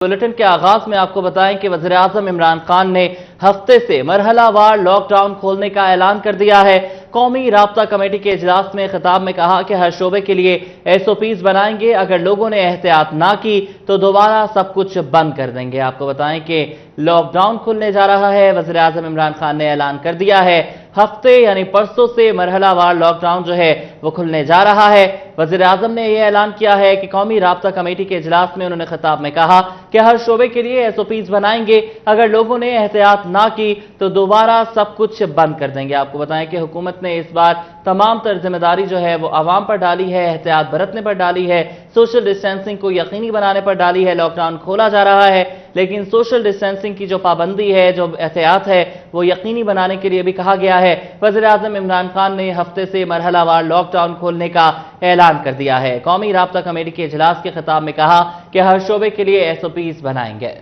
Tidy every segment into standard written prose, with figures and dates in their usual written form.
Bulletin के आगाज में आपको बताएं कि वज़ीर-ए-आज़म इमरान खान ने हफ्ते से मरहला वार लॉकडाउन खोलने का ऐलान कर दिया है। कौमी राब्ता कमेटी के इजलास में खिताब में कहा कि हर शोबे के लिए SOPs बनाएंगे, अगर लोगों ने एहतियात ना की तो दोबारा सब कुछ बंद कर देंगे। आपको बताएं कि लॉकडाउन खुलने जा रहा है। वज़ीर-ए-आज़म इमरान खान ने ऐलान कर दिया है, हफ्ते यानी परसों से मरहला वार लॉकडाउन जो है वो खुलने जा रहा है। वज़ीर-ए-आज़म ने यह ऐलान किया है कि कौमी राब्ता कमेटी के इजलास में उन्होंने खिताब में कहा कि हर शोबे के लिए SOPs बनाएंगे, अगर लोगों ने एहतियात ना की तो दोबारा सब कुछ बंद कर देंगे। आपको बताएं कि हुकूमत ने इस बार तमाम तर जिम्मेदारी जो है वो आवाम पर डाली है, एहतियात बरतने पर डाली है, सोशल डिस्टेंसिंग को यकीनी बनाने पर डाली है। लॉकडाउन खोला जा रहा है लेकिन सोशल डिस्टेंसिंग की जो पाबंदी है, जो एहतियात है, वो यकीनी बनाने के लिए भी कहा गया है। वज़ीर-ए-आज़म इमरान खान ने हफ्ते से मरहलावार लॉकडाउन खोलने का ऐलान कर दिया है। कौमी राब्ता कमेटी के इजलास के खिताब में कहा कि हर शोबे के लिए SOPs बनाएंगे।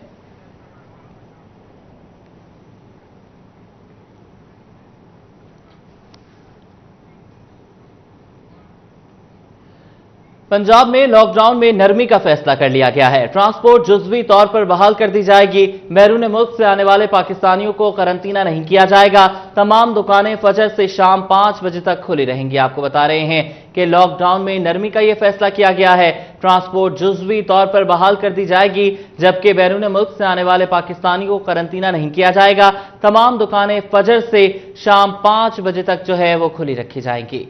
पंजाब में लॉकडाउन में नरमी का फैसला कर लिया गया है। ट्रांसपोर्ट जुज़वी तौर पर बहाल कर दी जाएगी। बैरून मुल्क से आने वाले पाकिस्तानियों को करंतना नहीं किया जाएगा। तमाम दुकानें फजर से शाम 5 बजे तक खुली रहेंगी। आपको बता रहे हैं कि लॉकडाउन में नरमी का यह फैसला किया गया है। ट्रांसपोर्ट जुज़वी तौर पर बहाल कर दी जाएगी, जबकि बैरून मुल्क से आने वाले पाकिस्तानियों को करंतना नहीं किया जाएगा। तमाम दुकानें फजर से शाम 5 बजे तक जो है वो खुली रखी जाएंगी।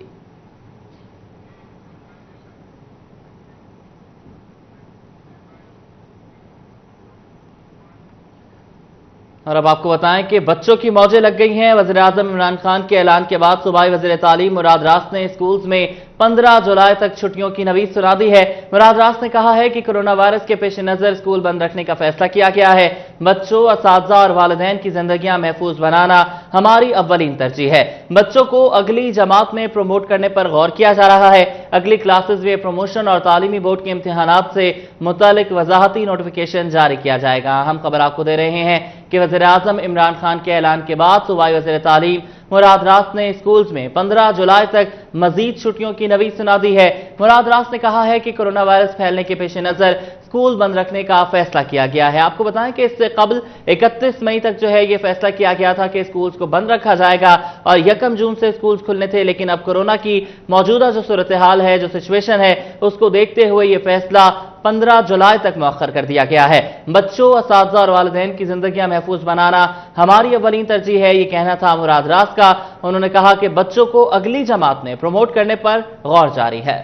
और अब आपको बताएं कि बच्चों की मौजें लग गई हैं। वज़ीर-ए-आज़म इमरान खान के ऐलान के बाद सूबाई वज़ीर तालीम मुराद रास ने स्कूल्स में 15 जुलाई तक छुट्टियों की नवीद सुना दी है। मुराद रास ने कहा है कि कोरोना वायरस के पेश नज़र स्कूल बंद रखने का फैसला किया गया है। बच्चों, असातिज़ा और वालिदैन की जिंदगियां महफूज बनाना हमारी अव्वलीन तरजीह है। बच्चों को अगली जमात में प्रमोट करने पर गौर किया जा रहा है। अगली क्लासेज में प्रमोशन और तालीमी बोर्ड के इम्तिहानात से मुतालिक वजाहती नोटिफिकेशन जारी किया जाएगा। हम खबर आपको दे रहे हैं कि वज़ीर-ए-आज़म इमरान खान के ऐलान के बाद सूबाई वज़ीर तालीम मुराद रास ने स्कूल्स में 15 जुलाई तक मजीद छुट्टियों की नवीद सुना दी है। मुराद रास ने कहा है कि कोरोना वायरस फैलने के पेश नज़र स्कूल बंद रखने का फैसला किया गया है। आपको बताएं कि इससे कबल 31 मई तक जो है ये फैसला किया गया था कि स्कूल्स को बंद रखा जाएगा और 1 जून से स्कूल्स खुलने थे, लेकिन अब कोरोना की मौजूदा जो सूरत हाल है, जो सिचुएशन है, उसको देखते हुए ये फैसला 15 जुलाई तक मौखर कर दिया गया है। बच्चों, असातिज़ा और वालिदैन की जिंदगियां महफूज बनाना हमारी अव्वलीन तरजीह है, ये कहना था मुराद रास का। उन्होंने कहा कि बच्चों को अगली जमात में प्रमोट करने पर गौर जारी है।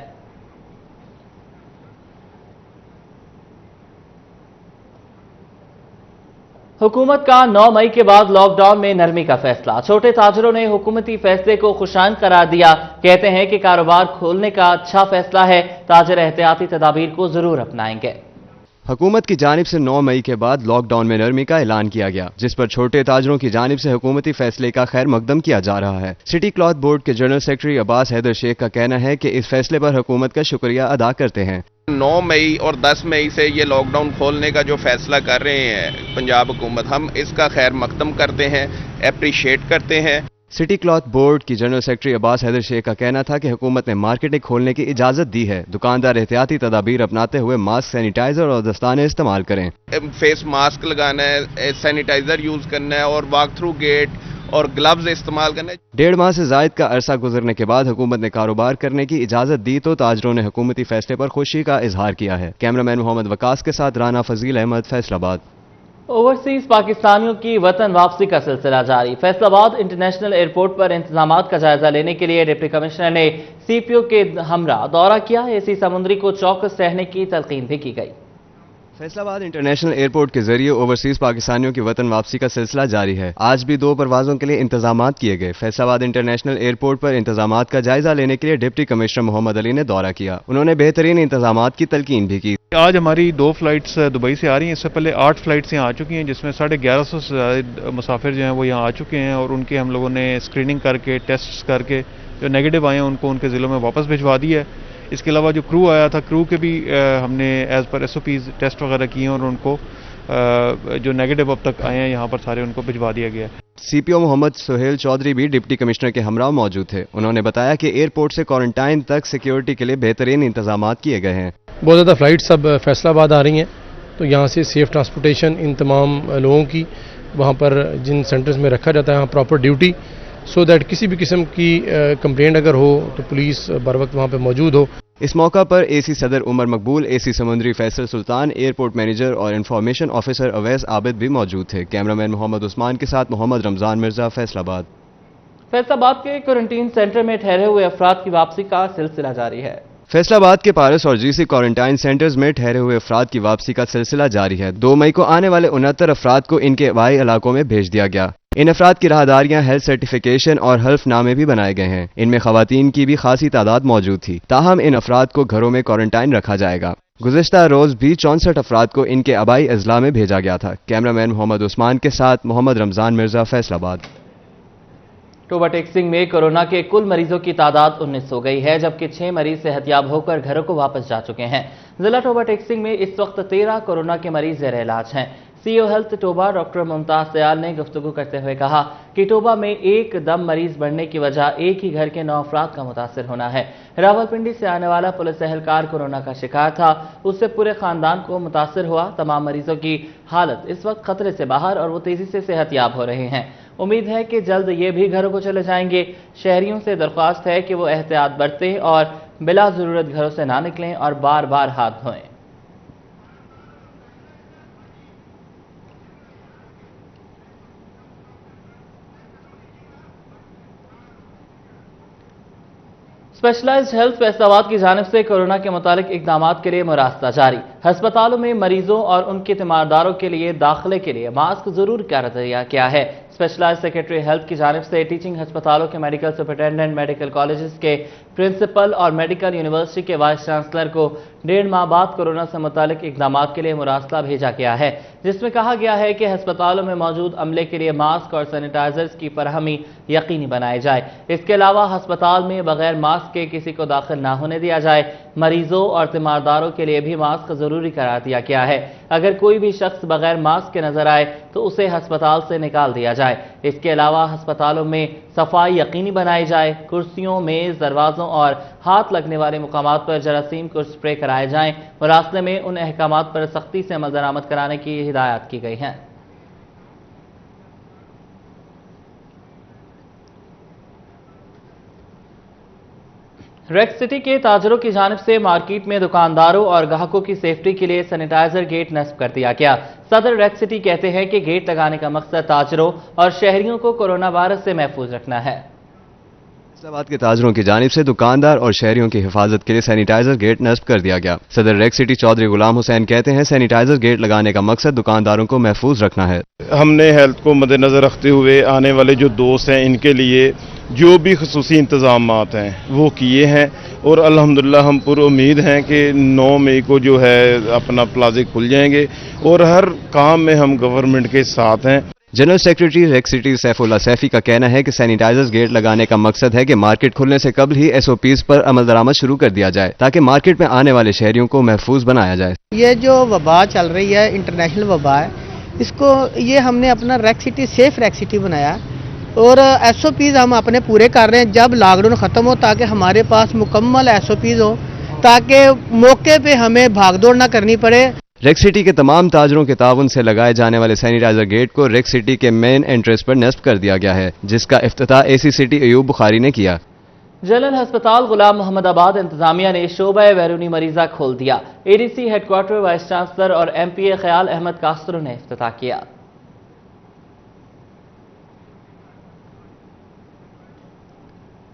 हुकूमत का 9 मई के बाद लॉकडाउन में नरमी का फैसला। छोटे ताजरों ने हुकूमती फैसले को खुशाइंद करार दिया। कहते हैं कि कारोबार खोलने का अच्छा फैसला है, ताजर एहतियाती तदाबीर को जरूर अपनाएंगे। हुकूमत की जानिब से 9 मई के बाद लॉकडाउन में नरमी का ऐलान किया गया, जिस पर छोटे ताजरों की जानिब से हुकूमती फैसले का खैर मकदम किया जा रहा है। सिटी क्लॉथ बोर्ड के जनरल सेक्रेटरी अब्बास हैदर शेख का कहना है कि इस फैसले पर हुकूमत का शुक्रिया अदा करते हैं। 9 मई और 10 मई से ये लॉकडाउन खोलने का जो फैसला कर रहे हैं पंजाब हुकूमत, हम इसका खैर मकदम करते हैं, अप्रिशिएट करते हैं। सिटी क्लॉथ बोर्ड की जनरल सेक्रेटरी अब्बास हैदर शेख का कहना था कि हुकूमत ने मार्केटें खोलने की इजाजत दी है। दुकानदार एहतियाती तदाबीर अपनाते हुए मास्क, सैनिटाइजर और दस्ताने इस्तेमाल करें। फेस मास्क लगाना है, सैनिटाइजर यूज करना है और वॉक थ्रू गेट और ग्लव्स इस्तेमाल करना है। 1.5 माह से जायद का अरसा गुजरने के बाद हुकूमत ने कारोबार करने की इजाजत दी तो ताजरों ने हुकूमती फैसले पर खुशी का इजहार किया है। कैमरामैन मोहम्मद वकास के साथ राना फजील अहमद, फैसलाबाद। ओवरसीज पाकिस्तानियों की वतन वापसी का सिलसिला जारी। फैसलाबाद इंटरनेशनल एयरपोर्ट पर इंतजामात का जायजा लेने के लिए डिप्टी कमिश्नर ने CPO के हमरा दौरा किया। एसी समुद्री को चौकस रहने की तलकीन भी की गई। फैसलाबाद इंटरनेशनल एयरपोर्ट के जरिए ओवरसीज पाकिस्तानियों की वतन वापसी का सिलसिला जारी है। आज भी 2 परवाजों के लिए इंतजामात किए गए। फैसलाबाद इंटरनेशनल एयरपोर्ट पर इंतजामात का जायजा लेने के लिए डिप्टी कमिश्नर मोहम्मद अली ने दौरा किया। उन्होंने बेहतरीन इंतजामात की तलकीन भी की। आज हमारी 2 फ्लाइट्स दुबई से आ रही हैं। इससे पहले 8 फ्लाइट्स यहाँ आ चुकी हैं, जिसमें 1150 से ज़्यादा मुसाफिर जो हैं वो यहाँ आ चुके हैं और उनके हम लोगों ने स्क्रीनिंग करके, टेस्ट करके, जो नेगेटिव आए हैं उनको उनके ज़िलों में वापस भिजवा दिया है। इसके अलावा जो क्रू आया था, क्रू के भी हमने एज पर SOPs टेस्ट वगैरह किए हैं और उनको जो नेगेटिव अब तक आए हैं यहाँ पर सारे उनको भिजवा दिया गया है। CPO मोहम्मद सुहेल चौधरी भी डिप्टी कमिश्नर के हमरा मौजूद थे। उन्होंने बताया कि एयरपोर्ट से क्वारंटाइन तक सिक्योरिटी के लिए बेहतरीन इंतजाम किए गए हैं। बहुत ज़्यादा फ्लाइट्स अब फैसलाबाद आ रही हैं تو یہاں سے سیف ٹرانسپورٹیشن ان تمام لوگوں کی وہاں پر جن سینٹرز میں رکھا جاتا ہے وہاں پراپر ڈیوٹی، سو دیٹ کسی بھی قسم کی کمپلینٹ اگر ہو تو پولیس بر وقت وہاں پہ موجود ہو۔ اس موقع پر اے سی صدر عمر مقبول، اے سی سمندری فیصل سلطان، ایئرپورٹ مینیجر اور انفارمیشن آفیسر اویس عابد بھی موجود تھے۔ کیمرامین محمد عثمان کے ساتھ محمد رمضان مرزا، فیصل آباد۔ فیصل آباد کے کوارنٹین سینٹر میں ٹھہرے ہوئے افراد کی واپسی کا سلسلہ جاری ہے۔ فیصل آباد کے پارس اور جی سی کوارنٹائن سینٹرز میں ٹھہرے ہوئے افراد کی واپسی کا سلسلہ جاری ہے۔ 2 مئی کو آنے والے 69 افراد کو ان کے آبائی علاقوں میں بھیج دیا گیا۔ ان افراد کی راہداریاں، ہیلتھ سرٹیفیکیشن اور حلف نامے بھی بنائے گئے ہیں۔ ان میں خواتین کی بھی خاصی تعداد موجود تھی، تاہم ان افراد کو گھروں میں کوارنٹائن رکھا جائے گا۔ گزشتہ روز بھی 64 افراد کو ان کے آبائی اضلاع میں بھیجا گیا تھا۔ کیمرامین محمد عثمان کے ساتھ محمد رمضان مرزا، فیصل آباد۔ ٹوبہ ٹیکسنگ میں کورونا کے کل مریضوں کی تعداد 19 ہو گئی ہے، جبکہ 6 مریض صحتیاب ہو کر گھروں کو واپس جا چکے ہیں۔ ضلع ٹوبہ ٹیکسنگ میں اس وقت 13 کورونا کے مریض زیر علاج ہیں۔ سی او ہیلتھ ٹوبہ ڈاکٹر ممتاز سیال نے گفتگو کرتے ہوئے کہا کہ ٹوبہ میں ایک دم مریض بڑھنے کی وجہ ایک ہی گھر کے 9 افراد کا متاثر ہونا ہے۔ راولپنڈی سے آنے والا پولیس اہلکار کورونا کا شکار تھا، اس سے پورے خاندان کو متاثر ہوا۔ تمام مریضوں کی حالت اس وقت خطرے سے باہر اور وہ تیزی سے صحت یاب ہو رہے ہیں۔ امید ہے کہ جلد یہ بھی گھروں کو چلے جائیں گے۔ شہریوں سے درخواست ہے کہ وہ احتیاط برتیں اور بلا ضرورت گھروں سے نہ نکلیں اور بار بار ہاتھ دھوئیں۔ اسپیشلائزڈ ہیلتھ فیصل آباد کی جانب سے کورونا کے متعلق اقدامات کے لیے مراستہ جاری۔ ہسپتالوں میں مریضوں اور ان کے تیمارداروں کے لیے داخلے کے لیے ماسک ضرور کر دیا گیا ہے۔ اسپیشلائزڈ سیکرٹری ہیلتھ کی جانب سے ٹیچنگ ہسپتالوں کے میڈیکل سپرنٹینڈنٹ، میڈیکل کالجز کے پرنسپل اور میڈیکل یونیورسٹی کے وائس چانسلر کو 1.5 ماہ بعد کورونا سے متعلق اقدامات کے لیے مراسلہ بھیجا گیا ہے، جس میں کہا گیا ہے کہ ہسپتالوں میں موجود عملے کے لیے ماسک اور سینیٹائزرز کی فراہمی یقینی بنائی جائے۔ اس کے علاوہ ہسپتال میں بغیر ماسک کے کسی کو داخل نہ ہونے دیا جائے۔ مریضوں اور تیمارداروں کے لیے بھی ماسک ضروری قرار دیا گیا ہے۔ اگر کوئی بھی شخص بغیر ماسک کے نظر آئے تو اسے ہسپتال سے نکال دیا جائے۔ اس کے علاوہ ہسپتالوں میں صفائی یقینی بنائی جائے۔ کرسیوں، میز، دروازوں اور ہاتھ لگنے والے مقامات پر جراثیم کو سپرے کرائے جائیں۔ مراسلے میں ان احکامات پر سختی سے عمل درآمد کرانے کی ہدایات کی گئی ہیں۔ ریکس سٹی کے تاجروں کی جانب سے مارکیٹ میں دکانداروں اور گاہکوں کی سیفٹی کے لیے سینیٹائزر گیٹ نصب کر دیا گیا۔ صدر ریکس سٹی کہتے ہیں کہ گیٹ لگانے کا مقصد تاجروں اور شہریوں کو کورونا وائرس سے محفوظ رکھنا ہے۔ فیصل آباد کے تاجروں کی جانب سے دکاندار اور شہریوں کی حفاظت کے لیے سینیٹائزر گیٹ نصب کر دیا گیا۔ صدر ریکس سٹی چودھری غلام حسین کہتے ہیں سینیٹائزر گیٹ لگانے کا مقصد دکانداروں کو محفوظ رکھنا ہے۔ ہم نے ہیلتھ کو مد نظر رکھتے ہوئے آنے والے جو دوست ہیں ان کے لیے جو بھی خصوصی انتظامات ہیں وہ کیے ہیں، اور الحمدللہ ہم پر امید ہیں کہ 9 مئی کو جو ہے اپنا پلازے کھل جائیں گے، اور ہر کام میں ہم گورنمنٹ کے ساتھ ہیں۔ جنرل سیکرٹری ریکس سٹی سیف اللہ سیفی کا کہنا ہے کہ سینیٹائزر گیٹ لگانے کا مقصد ہے کہ مارکیٹ کھلنے سے قبل ہی SOPs پر عمل درآمد شروع کر دیا جائے تاکہ مارکیٹ میں آنے والے شہریوں کو محفوظ بنایا جائے۔ یہ جو وبا چل رہی ہے، انٹرنیشنل وبا ہے، اس کو یہ ہم نے اپنا Rex city safe Rex city بنایا، اور SOPs ہم اپنے پورے کر رہے ہیں جب لاک ڈاؤن ختم ہو، تاکہ ہمارے پاس مکمل SOPs ہو، تاکہ موقع پہ ہمیں بھاگ دوڑ نہ کرنی پڑے۔ ریکس سٹی کے تمام تاجروں کے تعاون سے لگائے جانے والے سینیٹائزر گیٹ کو ریکس سٹی کے مین انٹرنس پر نصب کر دیا گیا ہے، جس کا افتتاح AC سٹی ایوب بخاری نے کیا۔ جنرل ہسپتال غلام محمد آباد انتظامیہ نے شعبہ بیرونی مریضہ کھول دیا۔ ADC headquarter, vice chancellor اور MPA خیال احمد کاسترو نے افتتاح کیا۔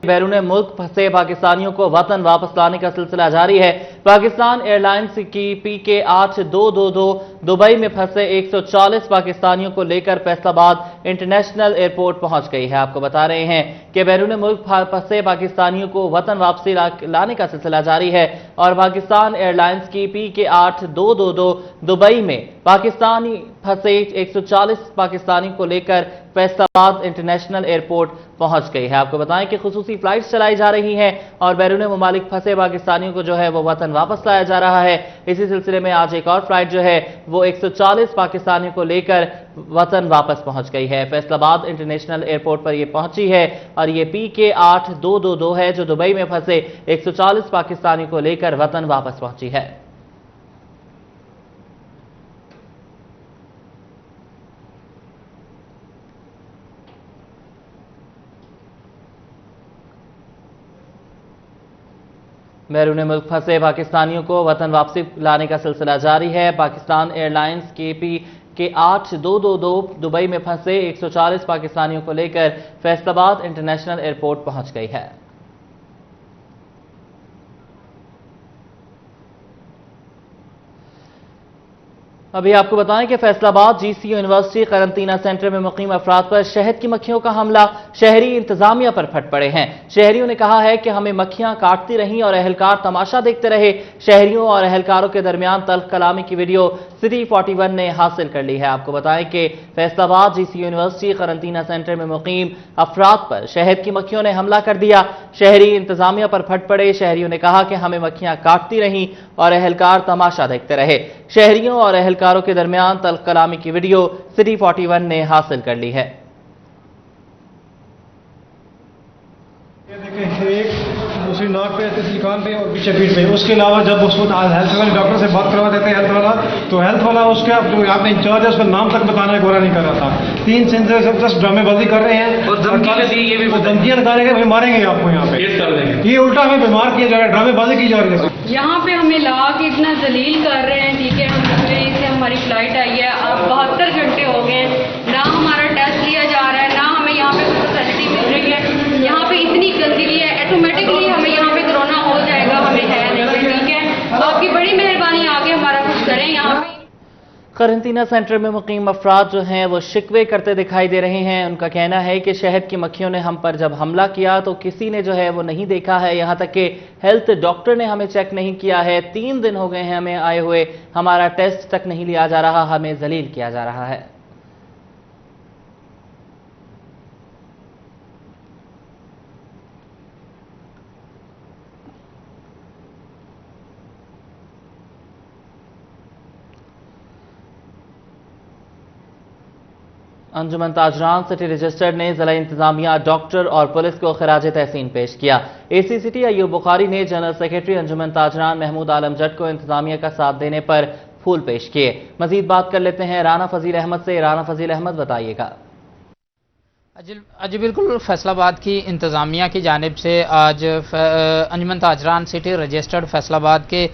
بیرون ملک پھنسے پاکستانیوں کو وطن واپس لانے کا سلسلہ جاری ہے۔ پاکستان ایئر لائنز کی PK8222 دبئی میں پھنسے 140 پاکستانیوں کو لے کر فیصل آباد انٹرنیشنل ایئرپورٹ پہنچ گئی ہے۔ آپ کو بتا رہے ہیں کہ بیرون ملک پھنسے پاکستانیوں کو وطن واپسی لانے کا سلسلہ جاری ہے، اور پاکستان ایئر لائنز کی PK8222 دبئی میں پاکستانی پھنسے 140 پاکستانیوں کو لے کر فیصل آباد انٹرنیشنل ایئرپورٹ پہنچ گئی ہے۔ آپ کو بتائیں کہ خصوصی فلائٹس چلائی جا رہی ہیں اور بیرون ممالک پھنسے پاکستانیوں کو جو ہے وہ وطن واپس لایا جا رہا ہے۔ اسی سلسلے میں آج ایک اور فلائٹ جو ہے وہ 140 پاکستانیوں کو لے کر وطن واپس پہنچ گئی ہے۔ فیصل آباد انٹرنیشنل ایئرپورٹ پر یہ پہنچی ہے، اور یہ PK8222 ہے جو دبئی میں پھنسے 140 پاکستانیوں کو لے کر وطن واپس پہنچی ہے۔ बैरून मुल्क फंसे पाकिस्तानियों को वतन वापसी लाने का सिलसिला जारी है। पाकिस्तान एयरलाइंस KP के 8222 दुबई में फंसे 140 पाकिस्तानियों को लेकर फैसलाबाद इंटरनेशनल एयरपोर्ट पहुंच गई है। अभी आपको बताएं कि फैसलाबाद GCU यूनिवर्सिटी करंतना सेंटर में मुकीम अफराद पर शहद की मक्खियों का हमला, शहरी इंतजामिया पर फट पड़े हैं। शहरियों ने कहा है कि हमें मक्खियां काटती रहीं और अहलकार तमाशा देखते रहे। शहरियों और अहलकारों के दरमियान तल्ख कलामी की वीडियो सिटी 41 ने हासिल कर ली है। आपको बताएं कि फैसलाबाद GCU यूनिवर्सिटी करंतना सेंटर में मुकीम अफराद पर शहद की मक्खियों ने हमला कर दिया। शहरी इंतजामिया पर फट पड़े। शहरियों ने कहा कि हमें मक्खियां काटती रहीं और अहलकार तमाशा देखते रहे। शहरियों और अहलकारों के दरमियान तल्ख कलामी की वीडियो सिटी 41 ने हासिल कर ली है। ये देखें, एक दूसरी नाक पे, तीसरी कान पे और पीछे पीठ पे। उसके अलावा जब उसको हेल्थ वाले डॉक्टर से बात करवा देते हैं हेल्थ वाला उसका जो आपने इंचार्ज है उसका नाम तक बताना है, गोरा नहीं कर रहा था। 3 दिन से जबरदस्त ड्रामेबाजी कर रहे हैं और धमकियां लगा रहे हैं भाई मारेंगे आपको, यहाँ पे ये उल्टा हमें बीमार किया जा रहा है, ड्रामेबाजी की जा रही है। यहाँ पे हमें ला के इतना जलील कर रहे हैं। ठीक है, से हमारी फ्लाइट आई है, अब 72 घंटे हो गए, ना हमारा टेस्ट लिया जा रहा है, ना हमें यहाँ पे कोई फैसिलिटी मिल रही है। यहाँ पे इतनी गंदगी है, ऑटोमेटिकली हमें यहाँ पे कोरोना हो जाएगा, हमें है नहीं। ठीक है, आपकी बड़ी मेहरबानी, आगे हमारा कुछ करें। यहाँ पे करंतना सेंटर में मुकीम अफराद जो हैं वो शिकवे करते दिखाई दे रहे हैं। उनका कहना है कि शहद की मक्खियों ने हम पर जब हमला किया तो किसी ने जो है वो नहीं देखा है, यहाँ तक कि हेल्थ डॉक्टर ने हमें चेक नहीं किया है। 3 दिन हो गए हैं हमें आए हुए, हमारा टेस्ट तक नहीं लिया जा रहा, हमें जलील किया जा रहा है। अंजुमन ताजरान सिटी रजिस्टर्ड ने जिला इंतजामिया, डॉक्टर और पुलिस को खराज तहसीन पेश किया। AC सिटी अयूब बुखारी ने जनरल सेक्रेटरी अंजुमन ताजरान महमूद आलम जट को इंतजामिया का साथ देने पर फूल पेश किए। मजीद बात कर लेते हैं राना फजील अहमद से। राना फजील अहमद, बताइएगा। जी बिल्कुल, फैसलाबाद की इंतज़ामिया की जानिब से आज अंजुमन ताजरान सिटी रजिस्टर्ड फैसलाबाद के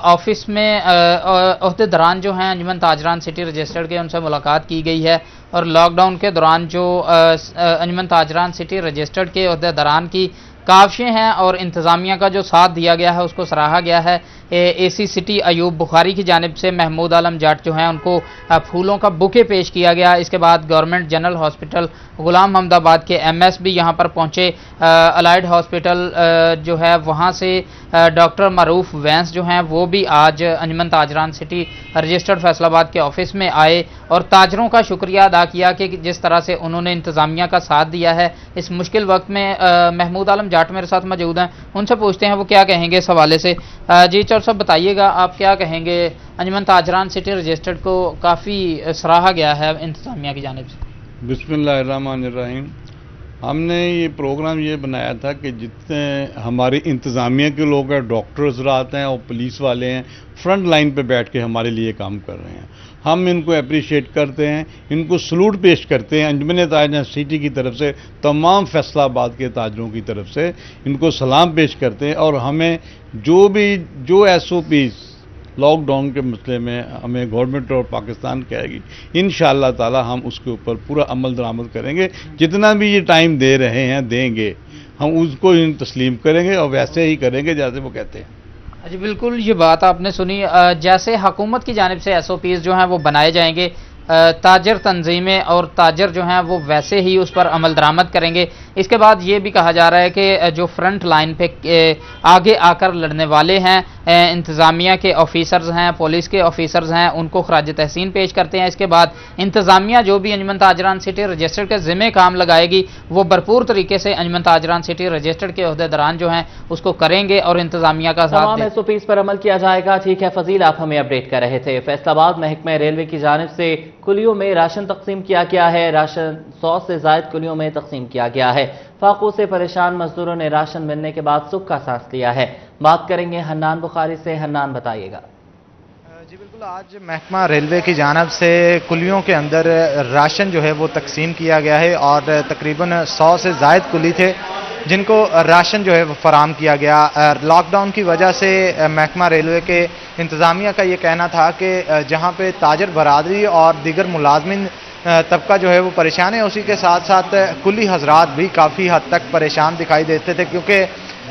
ऑफिस में अहदेदारान जो हैं अंजुमन ताजरान सिटी रजिस्टर्ड के, उनसे मुलाकात की गई है और लॉकडाउन के दौरान जो अंजुमन ताजरान सिटी रजिस्टर्ड के अहदेदारान की काविशें हैं और इंतज़ामिया का जो साथ दिया गया है उसको सराहा गया है। AC सिटी अयूब बुखारी की जानिब से महमूद आलम जट जो हैं उनको फूलों का बुके पेश किया गया। इसके बाद गवर्नमेंट जनरल हॉस्पिटल गुलाम अहमदाबाद के MS भी यहाँ पर पहुँचे। अलाइड हॉस्पिटल जो है वहाँ से डॉक्टर मरूफ वैंस जो हैं वो भी आज अंजुमन ताजरान सिटी रजिस्टर्ड फैसलाबाद के ऑफिस में आए और ताजरों का शुक्रिया अदा किया कि जिस तरह से उन्होंने इंतज़ामिया का साथ दिया है इस मुश्किल वक्त में। महमूद आलम जाट मेरे साथ मौजूद हैं, उनसे पूछते हैं वो क्या कहेंगे इस हवाले से। जी चौर साहब, बताइएगा आप क्या कहेंगे। अंजुमन ताजरान सिटी रजिस्टर्ड को काफ़ी सराहा गया है इंतज़ामिया की जानिब से। बिस्मिल्लाहिर्रहमानिर्रहीम। हमने ये प्रोग्राम ये बनाया था कि जितने हमारी इंतज़ामिया के लोग हैं, डॉक्टर्स रात हैं और पुलिस वाले हैं, फ्रंट लाइन पे बैठ के हमारे लिए काम कर रहे हैं। हम इनको अप्रिशिएट करते हैं, इनको सलूट पेश करते हैं। अंजुमन ताजरान सिटी की तरफ से, तमाम फैसलाबाद के ताजरों की तरफ से इनको सलाम पेश करते हैं और हमें जो SOPs लॉकडाउन के मसले में हमें गवर्नमेंट और पाकिस्तान कहेगी, इंशाअल्लाह ताला हम उसके ऊपर पूरा अमल दरामद करेंगे। जितना भी ये टाइम दे रहे हैं, देंगे, हम उसको तस्लीम करेंगे और वैसे ही करेंगे जैसे वो कहते हैं। जी बिल्कुल, ये बात आपने सुनी। जैसे हुकूमत की जानिब से SOPs जो हैं वो बनाए जाएंगे, ताजर तंजीमें और ताजर जो हैं वो वैसे ही उस पर अमल दरामद करेंगे। इसके बाद ये भी कहा जा रहा है कि जो फ्रंट लाइन पे आगे आकर लड़ने वाले हैं, इंतज़ामिया के ऑफिसर्स हैं, पुलिस के ऑफिसर्स हैं, उनको खराज तहसीन पेश करते हैं। इसके बाद इंतज़ामिया जो भी अंजुमन ताजरान सिटी रजिस्टर्ड के ज़िम्मे काम लगाएगी वो भरपूर तरीके से अंजुमन ताजरान सिटी रजिस्टर्ड के अहदेदारान जो हैं उसको करेंगे और इंतज़ामिया का साथ तमाम SOPs पर अमल किया जाएगा। ठीक है फजील, आप हमें अपडेट कर रहे थे। फैसलाबाद महकमा रेलवे की जानिब से कुलियों में राशन तकसीम किया गया है। राशन 100 से ज़ायद कुलियों में तकसीम किया गया है। फाकों से परेशान मजदूरों ने राशन मिलने के बाद सुख का सांस लिया है। बात करेंगे हन्नान बुखारी से। हन्नान, बताइएगा। जी बिल्कुल, आज महकमा रेलवे की जानिब से कुलियों के अंदर राशन जो है वो तकसीम किया गया है और तकरीबन 100 से ज़ायद कुली थे جن کو راشن جو ہے وہ فراہم کیا گیا۔ لاک ڈاؤن کی وجہ سے محکمہ ریلوے کے انتظامیہ کا یہ کہنا تھا کہ جہاں پہ تاجر برادری اور دیگر ملازمین طبقہ جو ہے وہ پریشان ہے، اسی کے ساتھ ساتھ کلی حضرات بھی کافی حد تک پریشان دکھائی دیتے تھے، کیونکہ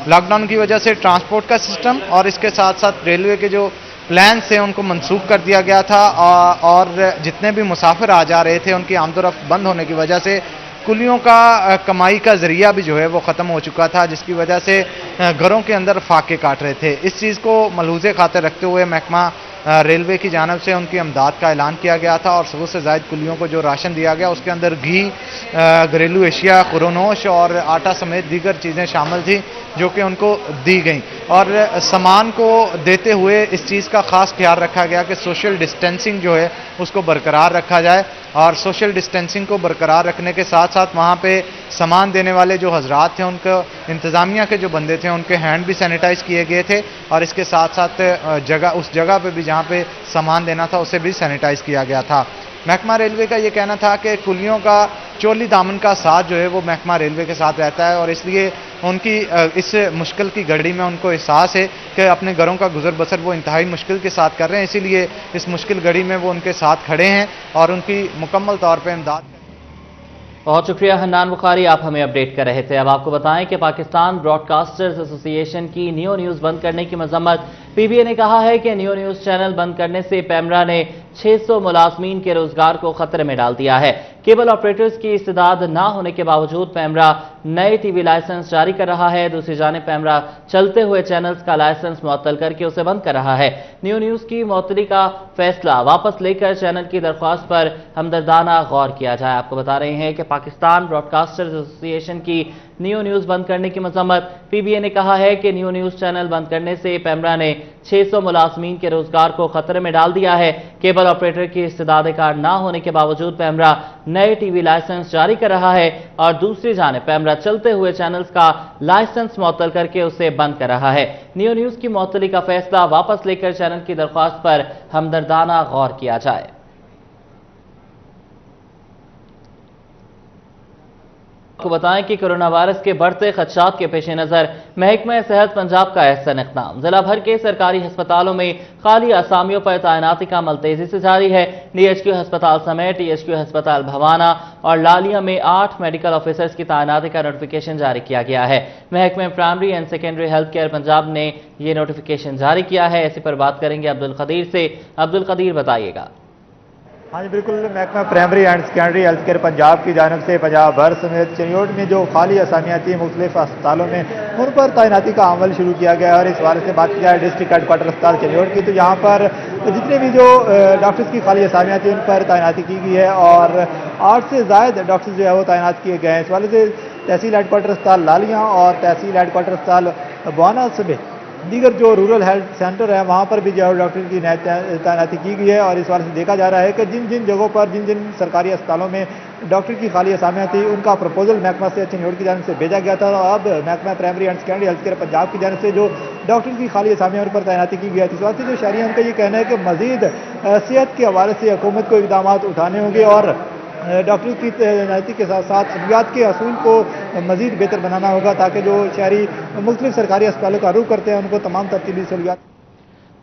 لاک ڈاؤن کی وجہ سے ٹرانسپورٹ کا سسٹم اور اس کے ساتھ ساتھ ریلوے کے جو پلانز تھے ان کو منسوخ کر دیا گیا تھا، اور جتنے بھی مسافر آ جا رہے تھے ان کی آمد و رفت بند ہونے کی وجہ سے کلیوں کا کمائی کا ذریعہ بھی جو ہے وہ ختم ہو چکا تھا، جس کی وجہ سے گھروں کے اندر فاقے کاٹ رہے تھے۔ اس چیز کو ملحوظے خاطر رکھتے ہوئے محکمہ ریلوے کی جانب سے ان کی امداد کا اعلان کیا گیا تھا، اور 100 سے زائد کلیوں کو جو راشن دیا گیا اس کے اندر گھی، گھریلو اشیاء، خورونوش اور آٹا سمیت دیگر چیزیں شامل تھیں جو کہ ان کو دی گئیں، اور سامان کو دیتے ہوئے اس چیز کا خاص خیال رکھا گیا کہ سوشل ڈسٹینسنگ جو ہے اس کو برقرار رکھا جائے، اور سوشل ڈسٹینسنگ کو برقرار رکھنے کے ساتھ ساتھ وہاں پہ سامان دینے والے جو حضرات تھے ان کو انتظامیہ کے جو بندے تھے ان کے ہینڈ بھی سینیٹائز کیے گئے تھے، اور اس کے ساتھ ساتھ اس جگہ پہ بھی جہاں پہ سامان دینا تھا اسے بھی سینیٹائز کیا گیا تھا۔ محکمہ ریلوے کا یہ کہنا تھا کہ کلیوں کا چولی دامن کا ساتھ جو ہے وہ محکمہ ریلوے کے ساتھ رہتا ہے، اور اس لیے ان کی اس مشکل کی گھڑی میں ان کو احساس ہے کہ اپنے گھروں کا گزر بسر وہ انتہائی مشکل کے ساتھ کر رہے ہیں، اسی لیے اس مشکل گھڑی میں وہ ان کے ساتھ کھڑے ہیں اور ان کی مکمل طور پہ امداد۔ بہت شکریہ حنان بخاری، آپ ہمیں اپڈیٹ کر رہے تھے۔ اب آپ کو بتائیں کہ پاکستان براڈ کاسٹرز ایسوسی ایشن کی نیو نیوز بند کرنے کی مذمت پی بی اے نے کہا ہے کہ نیو نیوز چینل بند کرنے سے پیمرا نے 600 ملازمین کے روزگار کو خطرے میں ڈال دیا ہے۔ کیبل آپریٹرز کی استعداد نہ ہونے کے باوجود پیمرا نئے ٹی وی لائسنس جاری کر رہا ہے، دوسری جانب پیمرا چلتے ہوئے چینلز کا لائسنس معطل کر کے اسے بند کر رہا ہے۔ نیو نیوز کی معطلی کا فیصلہ واپس لے کر چینل کی درخواست پر ہمدردانہ غور کیا جائے۔ آپ کو بتا رہے ہیں کہ پاکستان براڈ کاسٹرز ایسوسی ایشن کی نیو نیوز بند کرنے کی مذمت پی بی اے نے کہا ہے کہ نیو نیوز چینل بند کرنے سے پیمرا نے 600 ملازمین کے روزگار کو خطرے میں ڈال دیا ہے۔ کیبل آپریٹر کی استعداد کار نہ ہونے کے باوجود پیمرا نئے ٹی وی لائسنس جاری کر رہا ہے، اور دوسری جانب پیمرا چلتے ہوئے چینلز کا لائسنس معطل کر کے اسے بند کر رہا ہے۔ نیو نیوز کی معطلی کا فیصلہ واپس لے کر چینل کی درخواست پر ہمدردانہ غور کیا جائے۔ آپ کو بتائیں کہ کرونا وائرس کے بڑھتے خدشات کے پیش نظر محکمہ صحت پنجاب کا احسن اقدام ضلع بھر کے سرکاری ہسپتالوں میں خالی اسامیوں پر تعیناتی کا عمل تیزی سے جاری ہے۔ ڈی ایچ کیو ہسپتال سمیت ڈی ایچ کیو ہسپتال بھوانا اور لالیہ میں 8 میڈیکل آفیسرز کی تعیناتی کا نوٹیفیکیشن جاری کیا گیا ہے۔ محکمہ primary and secondary health care Punjab نے یہ نوٹیفیکیشن جاری کیا ہے۔ اسی پر بات کریں گے عبدالقدیر سے۔ عبدالقدیر بتائیے گا۔ ہاں جی بالکل، محکمہ primary and secondary health care Punjab کی جانب سے پنجاب بھر سمیت چنیوٹ میں جو خالی اسامیاں تھیں مختلف اسپتالوں میں ان پر تعیناتی کا عمل شروع کیا گیا ہے، اور اس حوالے سے بات کی جائے ڈسٹرکٹ ہیڈ کوارٹر اسپتال چنیوٹ کی تو یہاں پر جتنے بھی جو ڈاکٹرز کی خالی اسامیاں تھیں ان پر تعیناتی کی گئی ہے، اور 8 سے زائد ڈاکٹرز جو ہے وہ تعینات کیے گئے ہیں۔ اس حوالے سے تحصیل ہیڈ کوارٹر اسپتال لالیاں اور تحصیل ہیڈ کوارٹر اسپتال بوانا سمیت دیگر جو رورل ہیلتھ سینٹر ہے وہاں پر بھی جو ڈاکٹر کی تعیناتی کی گئی ہے، اور اس حوالے سے دیکھا جا رہا ہے کہ جن جن جگہوں پر جن سرکاری اسپتالوں میں ڈاکٹر کی خالی اسامیاں تھیں ان کا پروپوزل محکمہ سے چنیوٹ کی جانب سے بھیجا گیا تھا، اور اب محکمہ primary and secondary health care Punjab کی جانب سے جو ڈاکٹر کی خالی اسامیاں ان پر تعیناتی کی گئی ہے۔ اس واسطے جو شہری ہیں ان کا یہ کہنا ہے کہ مزید صحت کے حوالے سے حکومت کو اقدامات اٹھانے ہوں گے، اور ڈاکٹر کی تعیناتی کے ساتھ ساتھ سہولیات کے اصول کو مزید بہتر بنانا ہوگا تاکہ جو شہری مختلف سرکاری اسپتالوں کا رخ کرتے ہیں ان کو تمام ترتیبی سہولیات۔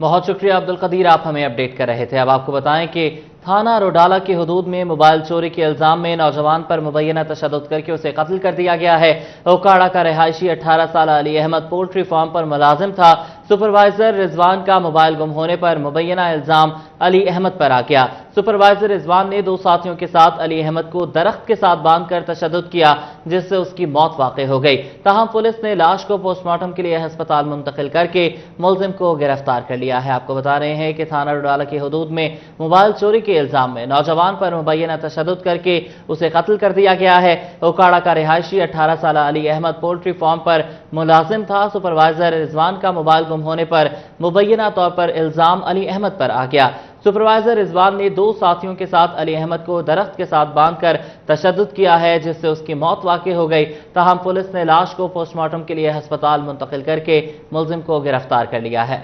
بہت شکریہ عبدالقدیر، آپ ہمیں اپڈیٹ کر رہے تھے۔ اب آپ کو بتائیں کہ تھانہ روڈالہ کی حدود میں موبائل چوری کے الزام میں نوجوان پر مبینہ تشدد کر کے اسے قتل کر دیا گیا ہے۔ اوکاڑا کا رہائشی 18 سالہ علی احمد پولٹری فارم پر ملازم تھا۔ سپروائزر رضوان کا موبائل گم ہونے پر مبینہ الزام علی احمد پر آ گیا۔ سپروائزر رضوان نے 2 ساتھیوں کے ساتھ علی احمد کو درخت کے ساتھ باندھ کر تشدد کیا جس سے اس کی موت واقع ہو گئی۔ تاہم پولیس نے لاش کو پوسٹ مارٹم کے لیے ہسپتال منتقل کر کے ملزم کو گرفتار کر لیا ہے۔ آپ کو بتا رہے ہیں کہ تھانہ روڈالہ کی حدود میں موبائل چوری کے الزام میں نوجوان پر مبینہ تشدد کر کے اسے قتل کر دیا گیا ہے۔ اوکاڑا کا رہائشی 18 سالہ علی احمد پولٹری فارم پر ملازم تھا۔ سپروائزر رضوان کا موبائل گم ہونے پر مبینہ طور پر الزام علی احمد پر آ گیا۔ سپروائزر رضوان نے 2 ساتھیوں کے ساتھ علی احمد کو درخت کے ساتھ باندھ کر تشدد کیا ہے جس سے اس کی موت واقع ہو گئی۔ تاہم پولیس نے لاش کو پوسٹ مارٹم کے لیے ہسپتال منتقل کر کے ملزم کو گرفتار کر لیا ہے۔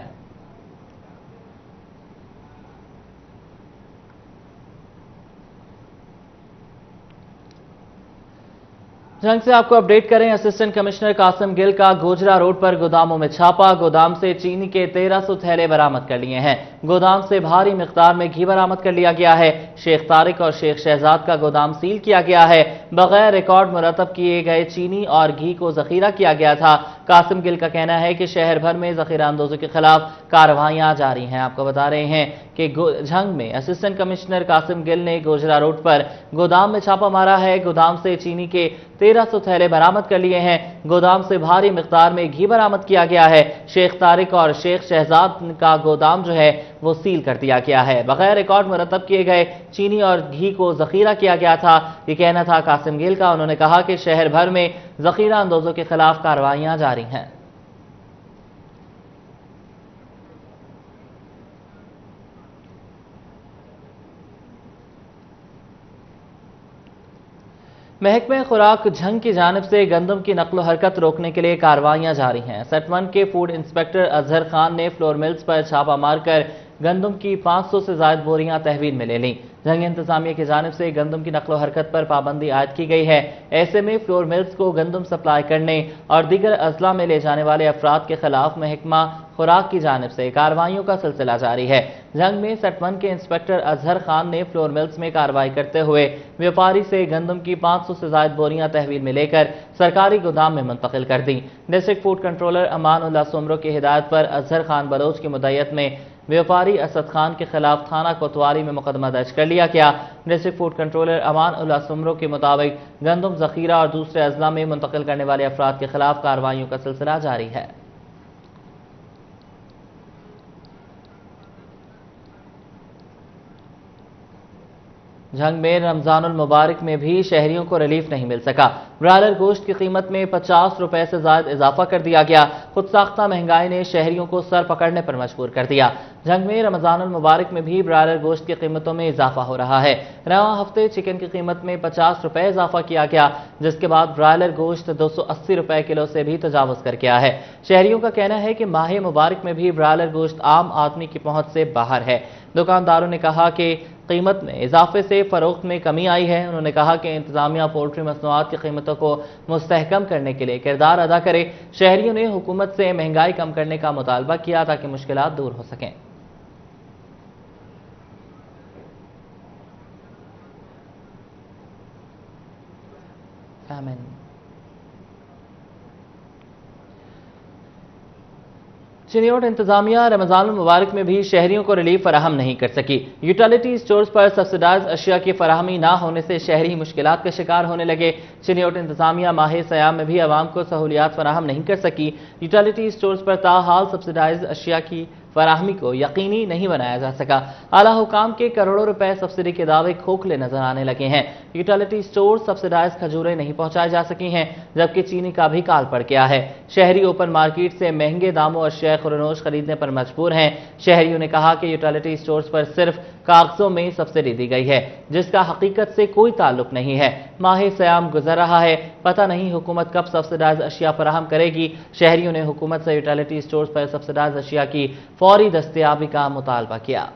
जंग से आपको अपडेट करें। असिस्टेंट कमिश्नर कासिम गिल का गोजरा रोड पर गोदामों में छापा। गोदाम से चीनी के 1300 थैले बरामद कर लिए हैं। गोदाम से भारी मिकदार में घी बरामद कर लिया गया है। शेख तारिक और शेख शहजाद का गोदाम सील किया गया है। बगैर रिकॉर्ड मुरतब किए गए चीनी और घी को जखीरा किया गया था। कासिम गिल का कहना है कि शहर भर में जखीरा अंदोजों के खिलाफ कार्रवाइयां जारी हैं। आपको बता रहे हैं कि झंग में असिस्टेंट कमिश्नर कासिम गिल ने गोजरा रोड पर गोदाम में छापा मारा है। गोदाम से चीनी के 1300 थैले बरामद कर लिए हैं। गोदाम से भारी मिकदार में घी बरामद किया गया है। शेख तारिक और शेख शहजाद का गोदाम जो है वो सील कर दिया गया है। बगैर रिकॉर्ड मुरतब किए गए चीनी और घी को जखीरा किया गया था, ये कहना था कासिम गिल का। उन्होंने कहा कि शहर भर में जखीरा अंदोजों के खिलाफ कार्रवाइयां जारी हैं। महकमे खुराक झंग की जानिब से गंदम की नकलो हरकत रोकने के लिए कार्रवाइयां जारी हैं। सेट 1 के फूड इंस्पेक्टर अजहर खान ने फ्लोर मिल्स पर छापा मारकर गंदम की 500 से ज्यादा बोरियां तहवील में ले लीं। झंग इंतजामिया की जानिब से गंदम की नकलो हरकत पर पाबंदी आयद की गई है। ऐसे में फ्लोर मिल्स को गंदम सप्लाई करने और दीगर अजला में ले जाने वाले अफराद के खिलाफ महकमा खुराक की जानिब से कार्रवाइयों का सिलसिला जारी है। झंग में सेट 1 के इंस्पेक्टर अजहर खान ने फ्लोर मिल्स में कार्रवाई करते हुए व्यापारी से गंदम की 500 से ज्यादा बोरियां तहवील में लेकर सरकारी गोदाम में मुंतकिल कर दी। डिस्ट्रिक्ट फूड कंट्रोलर अमान उल्लाह सुमरो की हिदायत पर अजहर खान बलोच की मुद्दत में व्यापारी असद खान के खिलाफ थाना कोतवाली में मुकदमा दर्ज कर लिया गया। डिस्ट्रिक्ट फूड कंट्रोलर अमान उल्लाह सुमरो के मुताबिक गंदम जखीरा और दूसरे अजला में मुंतकिल करने वाले अफराद के खिलाफ कार्रवाइयों का सिलसिला जारी है। झंग में रमजानुल मुबारक में भी शहरियों को रिलीफ नहीं मिल सका। ब्रायलर गोश्त की कीमत में 50 रुपए से ज्यादा इजाफा कर दिया गया। खुद साख्ता महंगाई ने शहरियों को सर पकड़ने पर मजबूर कर दिया। झंग में रमजानुल मुबारक में भी ब्रायलर गोश्त की कीमतों में इजाफा हो रहा है। रवां हफ्ते चिकन की कीमत में 50 रुपए इजाफा किया गया, जिसके बाद ब्रायलर गोश्त 280 रुपए किलो से भी तजावुज कर गया है। शहरियों का कहना है कि माह मुबारक में भी ब्रायलर गोश्त आम आदमी की पहुंच से बाहर है। दुकानदारों ने कहा कि कीमत में इजाफे से फरोख्त में कमी आई है। उन्होंने कहा कि इंतजामिया पोल्ट्री मसनूआत की कीमतों को मुस्तहकम करने के लिए किरदार अदा करे। शहरियों ने हुकूमत से महंगाई कम करने का मुतालबा किया ताकि मुश्किलात दूर हो सकें। चिनियोट इंतजामिया रमजानुल मुबारक में भी शहरियों को रिलीफ फराहम नहीं कर सकी। यूटिलिटी स्टोर्स पर सब्सिडाइज अशिया की फराहमी ना होने से शहरी मुश्किलात का शिकार होने लगे। चिनियोट इंतजामिया माह सयाम में भी आवाम को सहूलियात फराहम नहीं कर सकी। यूटिलिटी स्टोर्स पर ताहाल सब्सिडाइज अशिया की फराहमी को यकीनी नहीं बनाया जा सका। आला हुकाम के करोड़ों रुपए सब्सिडी के दावे खोखले नजर आने लगे हैं। यूटिलिटी स्टोर सब्सिडाइज खजूरें नहीं पहुंचाई जा सकी हैं, जबकि चीनी का भी काल पड़ गया है। शहरी ओपन मार्केट से महंगे दामों अशिया खुरनोश खरीदने पर मजबूर हैं। शहरियों ने कहा कि यूटिलिटी स्टोर्स पर सिर्फ कागजों में सब्सिडी दी गई है, जिसका हकीकत से कोई ताल्लुक नहीं है। माह सयाम गुजर रहा है, पता नहीं हुकूमत कब सब्सिडाइज अशिया फराहम करेगी। शहरियों ने हुकूमत से यूटिलिटी स्टोर्स पर सब्सिडाइज अशिया की फौरी दस्तयाबी का मुतालबा किया।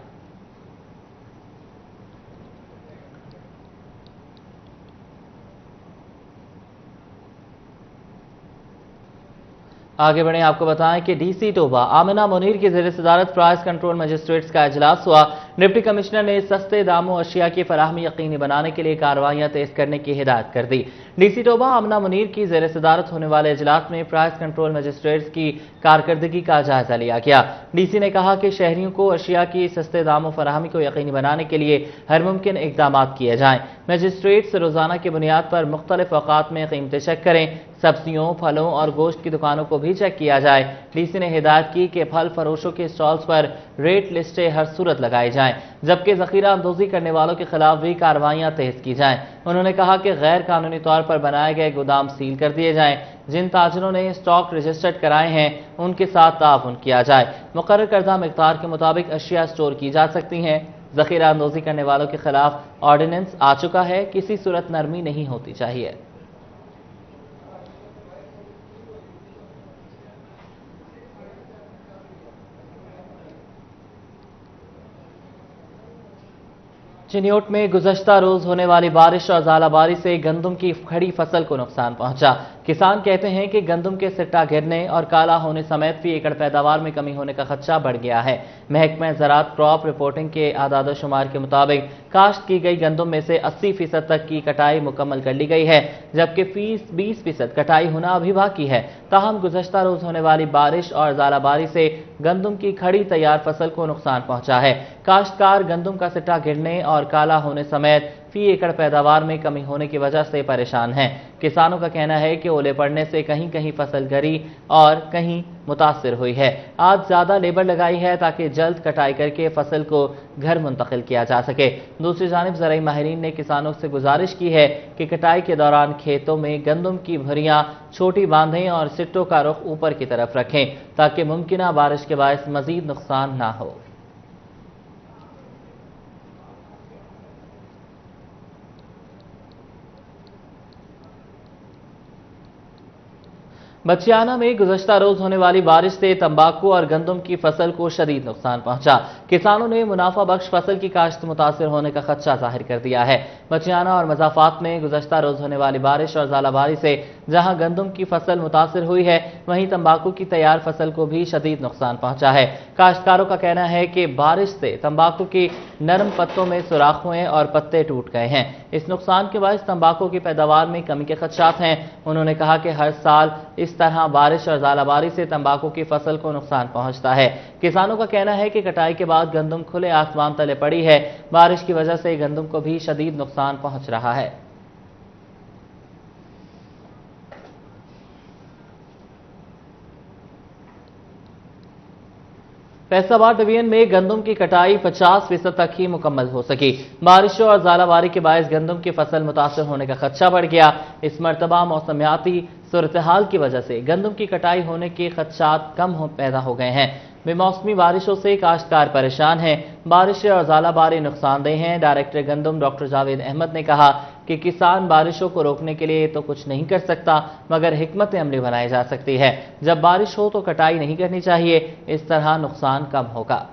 आगे बढ़े, आपको बताएं कि डीसी टोबा आमिना मुनीर की ज़ेर सदारत प्राइस कंट्रोल मजिस्ट्रेट्स का इजलास हुआ। डिप्टी कमिश्नर ने सस्ते दामों अशिया की फराहमी यकीनी बनाने के लिए कार्रवाइयां तेज करने की हिदायत कर दी। डीसी टोबा आमिना मुनीर की ज़ेर सदारत होने वाले इजलास में प्राइस कंट्रोल मजिस्ट्रेट्स की कारकर्दगी का जायजा लिया गया। डीसी ने कहा कि शहरियों को अशिया की सस्ते दामों फराहमी को यकीनी बनाने के लिए हर मुमकिन इकदाम किए जाएं। मजिस्ट्रेट्स रोजाना की बुनियाद पर मुख्तलिफ औकात में कीमतें चेक करें। सब्जियों, फलों और गोश्त की दुकानों को भी चेक किया जाए। डीसी ने हिदायत की कि फल फरोशों के स्टॉल्स पर रेट लिस्टें हर सूरत लगाई जाएं, जबकि जखीरा अंदोजी करने वालों के खिलाफ भी कार्रवाइयां तेज की जाएं। उन्होंने कहा कि गैर कानूनी तौर पर बनाए गए गोदाम सील कर दिए जाएं। जिन ताजरों ने स्टॉक रजिस्टर्ड कराए हैं उनके साथ ताउन किया जाए। मुकर्रर करदा मिकदार के मुताबिक अशिया स्टोर की जा सकती हैं। जखीरा अंदोजी करने वालों के खिलाफ ऑर्डिनेंस आ चुका है, किसी सूरत नरमी नहीं होती चाहिए। चिन्योट में गुज़श्ता रोज होने वाली बारिश और ज़ालाबारी से गंदम की खड़ी फसल को नुकसान पहुंचा। किसान कहते हैं कि गंदम के सिट्टा गिरने और काला होने समेत फी एकड़ पैदावार में कमी होने का खदशा बढ़ गया है। महकमा ज़राअत क्रॉप रिपोर्टिंग के आदाद शुमार के मुताबिक काश्त की गई गंदम में से 80% तक की कटाई मुकम्मल कर ली गई है, जबकि 20% कटाई होना अभी बाकी है। ताहम गुज़श्ता रोज होने वाली बारिश और ज़ालाबारी से गंदम की खड़ी तैयार फसल को नुकसान पहुंचा है। काश्तकार गंदम का सिट्टा गिरने और काला होने समेत फी एकड़ पैदावार में कमी होने की वजह से परेशान हैं। किसानों का कहना है कि ओले पड़ने से कहीं कहीं फसल गरी और कहीं मुतासिर हुई है। आज ज्यादा लेबर लगाई है ताकि जल्द कटाई करके फसल को घर मुंतकिल किया जा सके। दूसरी जानिब ज़राई माहिरीन ने किसानों से गुजारिश की है कि कटाई के दौरान खेतों में गंदम की भरियां छोटी बांधें और सिट्टों का रुख ऊपर की तरफ रखें ताकि मुमकिना बारिश के बायस मजीद नुकसान ना हो। बचियाना में गुज़श्ता रोज होने वाली बारिश से तंबाकू और गंदम की फसल को शदीद नुकसान पहुंचा। किसानों ने मुनाफा बख्श फसल की काश्त मुतासिर होने का खदशा जाहिर कर दिया है। बचियाना और मज़ाफात में गुज़श्ता रोज होने वाली बारिश और ज़ालाबारी से जहां गंदम की फसल मुतासिर हुई है, वहीं तंबाकू की तैयार फसल को भी शदीद नुकसान पहुंचा है। काश्तकारों का कहना है कि बारिश से तंबाकू की नरम पत्तों में सुराख हुए और पत्ते टूट गए हैं। इस नुकसान के बायस तंबाकू की पैदावार में कमी के खदशात हैं। उन्होंने कहा कि हर साल इस तरह बारिश और ज़ालाबारी से तंबाकू की फसल को नुकसान पहुंचता है। किसानों का कहना है कि कटाई के बाद गंदम खुले आसमान तले पड़ी है। बारिश की वजह से गंदम को भी शदीद नुकसान पहुंच रहा है। फैसलाबाद डिवीजन में गंदम की कटाई 50% तक ही मुकम्मल हो सकी। बारिशों और ज़ालाबारी के बायस गंदम की फसल मुतासर होने का खदशा बढ़ गया। इस मरतबा मौसमियाती सूरत हाल की वजह से गंदम की कटाई होने के खदशात पैदा हो गए हैं। बेमौसमी बारिशों से काश्तकार परेशान हैं। बारिशें और ज़ालाबारी नुकसानदेह हैं। डायरेक्टर गंदम डॉक्टर जावेद अहमद ने कहा कि किसान बारिशों को रोकने के लिए तो कुछ नहीं कर सकता, मगर हिकमत अमली बनाई जा सकती है। जब बारिश हो तो कटाई नहीं करनी चाहिए, इस तरह नुकसान कम होगा।